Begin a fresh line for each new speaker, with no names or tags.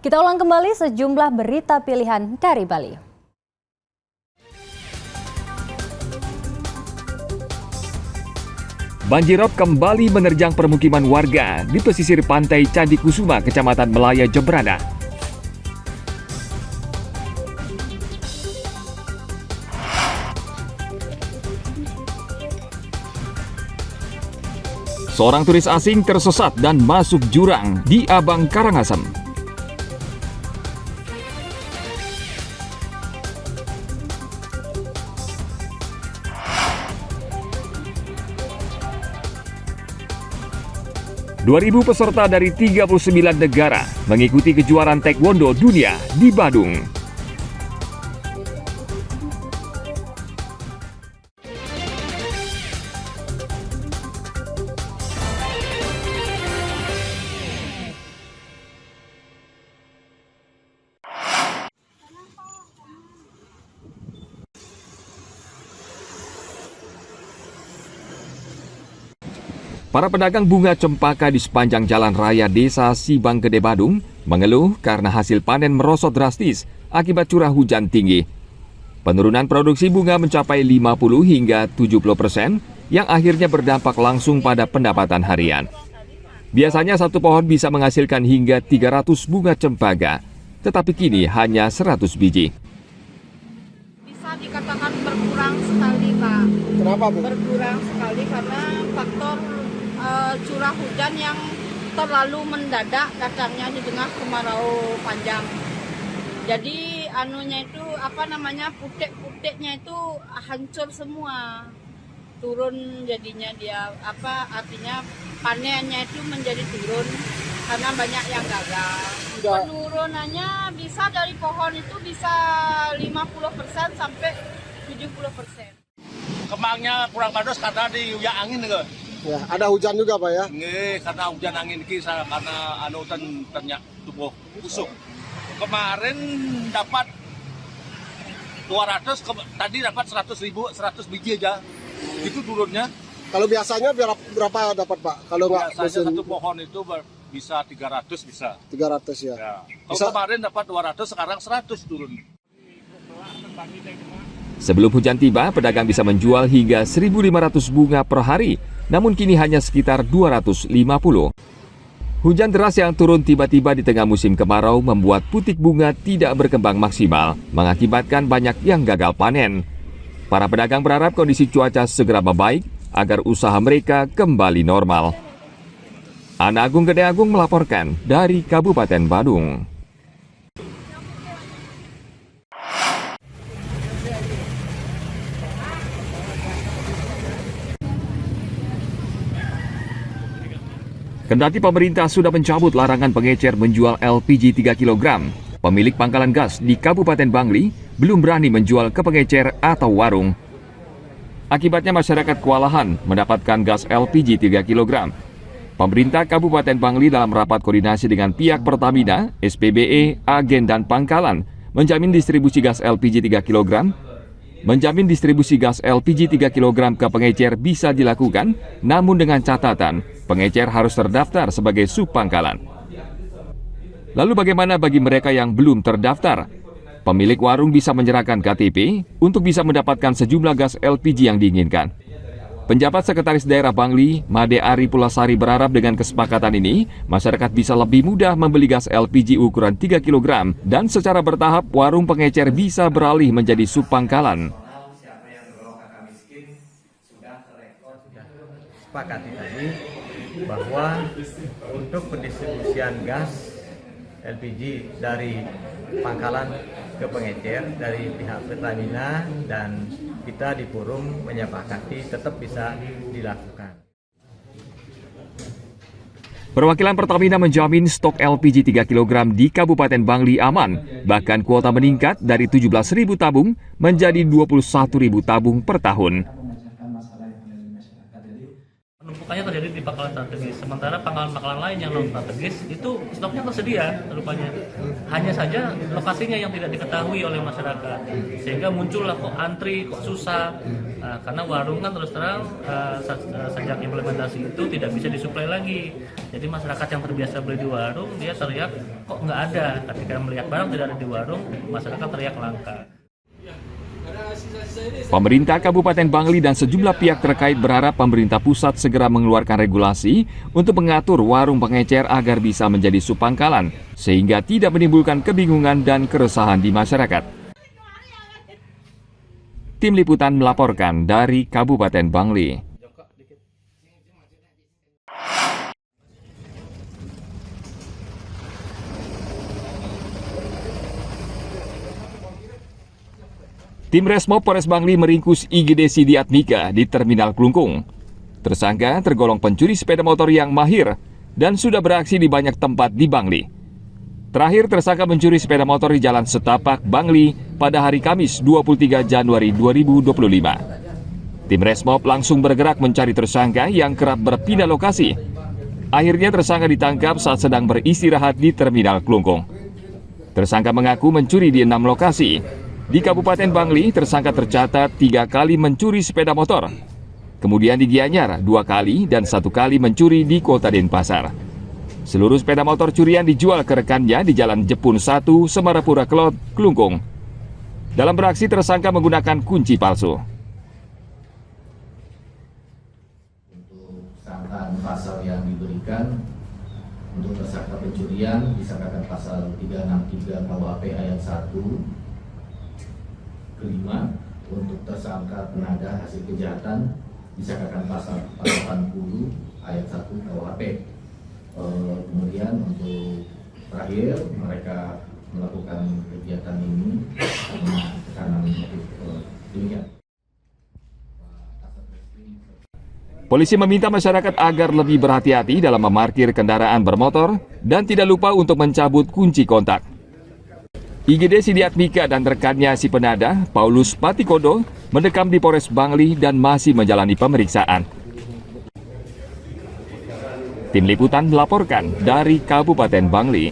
Kita ulang kembali sejumlah berita pilihan dari Bali.
Banjirop kembali menerjang permukiman warga di pesisir pantai Candi Kusuma, Kecamatan Melaya, Jemberana. Seorang turis asing tersesat dan masuk jurang di Abang Karangasem. Ribu peserta dari 39 negara mengikuti kejuaraan taekwondo dunia di Badung. Para pedagang bunga cempaka di sepanjang jalan raya Desa Sibang Gede Badung mengeluh karena hasil panen merosot drastis akibat curah hujan tinggi. Penurunan produksi bunga mencapai 50 hingga 70% yang akhirnya berdampak langsung pada pendapatan harian. Biasanya satu pohon bisa menghasilkan hingga 300 bunga cempaka, tetapi kini hanya 100 biji.
Bisa dikatakan berkurang sekali, Pak.
Kenapa, Bu?
Berkurang sekali karena faktor curah hujan yang terlalu mendadak datangnya di tengah kemarau panjang. Jadi putek-puteknya itu hancur semua. Turun jadinya dia artinya panennya itu menjadi turun karena banyak yang gagal. Penurunannya bisa dari pohon itu bisa 50% sampai 70%.
Kembangnya kurang bagus karena diuyak angin ke.
Ya, ada hujan juga, Pak ya?
Nggih, karena hujan angin kisah karena ternyata tubuh busuk. Kemarin dapat 200, tadi dapat 100 biji aja. Itu turunnya.
Kalau biasanya berapa dapat, Pak? Kalau nggak
biasanya satu pohon itu bisa 300 bisa.
300 ya.
Ya. Kalau kemarin dapat 200, sekarang 100 turun.
Sebelum hujan tiba, pedagang bisa menjual hingga 1.500 bunga per hari, namun kini hanya sekitar 250. Hujan deras yang turun tiba-tiba di tengah musim kemarau membuat putik bunga tidak berkembang maksimal, mengakibatkan banyak yang gagal panen. Para pedagang berharap kondisi cuaca segera membaik agar usaha mereka kembali normal. Ana Agung Gede Agung melaporkan dari Kabupaten Badung. Kendati pemerintah sudah mencabut larangan pengecer menjual LPG 3 kg, pemilik pangkalan gas di Kabupaten Bangli belum berani menjual ke pengecer atau warung. Akibatnya masyarakat kewalahan mendapatkan gas LPG 3 kg. Pemerintah Kabupaten Bangli dalam rapat koordinasi dengan pihak Pertamina, SPBE, agen dan pangkalan menjamin distribusi gas LPG 3 kg ke pengecer bisa dilakukan, namun dengan catatan pengecer harus terdaftar sebagai subpangkalan. Lalu bagaimana bagi mereka yang belum terdaftar? Pemilik warung bisa menyerahkan KTP untuk bisa mendapatkan sejumlah gas LPG yang diinginkan. Penjabat Sekretaris Daerah Bangli, Made Ari Pulasari berharap dengan kesepakatan ini, masyarakat bisa lebih mudah membeli gas LPG ukuran 3 kg dan secara bertahap warung pengecer bisa beralih menjadi subpangkalan.
Sepakati tadi bahwa untuk pendistribusian gas LPG dari pangkalan ke pengecer dari pihak Pertamina dan kita di forum menyepakati tetap bisa dilakukan.
Perwakilan Pertamina menjamin stok LPG 3 kg di Kabupaten Bangli aman, bahkan kuota meningkat dari 17.000 tabung menjadi 21.000 tabung per tahun.
stoknya terjadi di pangkalan strategis. Sementara pangkalan-pangkalan lain yang non strategis itu stoknya tersedia rupanya. Hanya saja lokasinya yang tidak diketahui oleh masyarakat. Sehingga muncullah kok antri, kok susah. Karena warung kan terus terang sejak implementasi itu tidak bisa disuplai lagi. Jadi masyarakat yang terbiasa beli di warung dia teriak kok nggak ada. Ketika melihat barang tidak ada di warung, masyarakat teriak langka.
Pemerintah Kabupaten Bangli dan sejumlah pihak terkait berharap pemerintah pusat segera mengeluarkan regulasi untuk mengatur warung pengecer agar bisa menjadi subpangkalan, sehingga tidak menimbulkan kebingungan dan keresahan di masyarakat. Tim Liputan melaporkan dari Kabupaten Bangli. Tim Resmob Polres Bangli meringkus IGD Sidi Atmika di Terminal Klungkung. Tersangka tergolong pencuri sepeda motor yang mahir dan sudah beraksi di banyak tempat di Bangli. Terakhir, tersangka mencuri sepeda motor di Jalan Setapak, Bangli pada hari Kamis 23 Januari 2025. Tim Resmob langsung bergerak mencari tersangka yang kerap berpindah lokasi. Akhirnya tersangka ditangkap saat sedang beristirahat di Terminal Klungkung. Tersangka mengaku mencuri di 6 lokasi. Di Kabupaten Bangli, tersangka tercatat 3 kali mencuri sepeda motor. Kemudian di Gianyar 2 kali dan 1 kali mencuri di Kota Denpasar. Seluruh sepeda motor curian dijual ke rekannya di Jalan Jepun 1, Semarapura Kelot, Klungkung. Dalam beraksi, tersangka menggunakan kunci palsu.
Untuk sangkaan pasal yang diberikan untuk tersangka pencurian disangkakan pasal 363 KUHP ayat 1. Kelima, untuk tersangka penadah hasil kejahatan disangkakan pasal 80 ayat 1 KUHP. Kemudian untuk terakhir mereka melakukan kegiatan ini karena motif demikian.
Polisi meminta masyarakat agar lebih berhati-hati dalam memarkir kendaraan bermotor dan tidak lupa untuk mencabut kunci kontak. IGD Sidi Atmika dan rekannya si penadah, Paulus Patikodo, mendekam di Polres Bangli dan masih menjalani pemeriksaan. Tim Liputan melaporkan dari Kabupaten Bangli.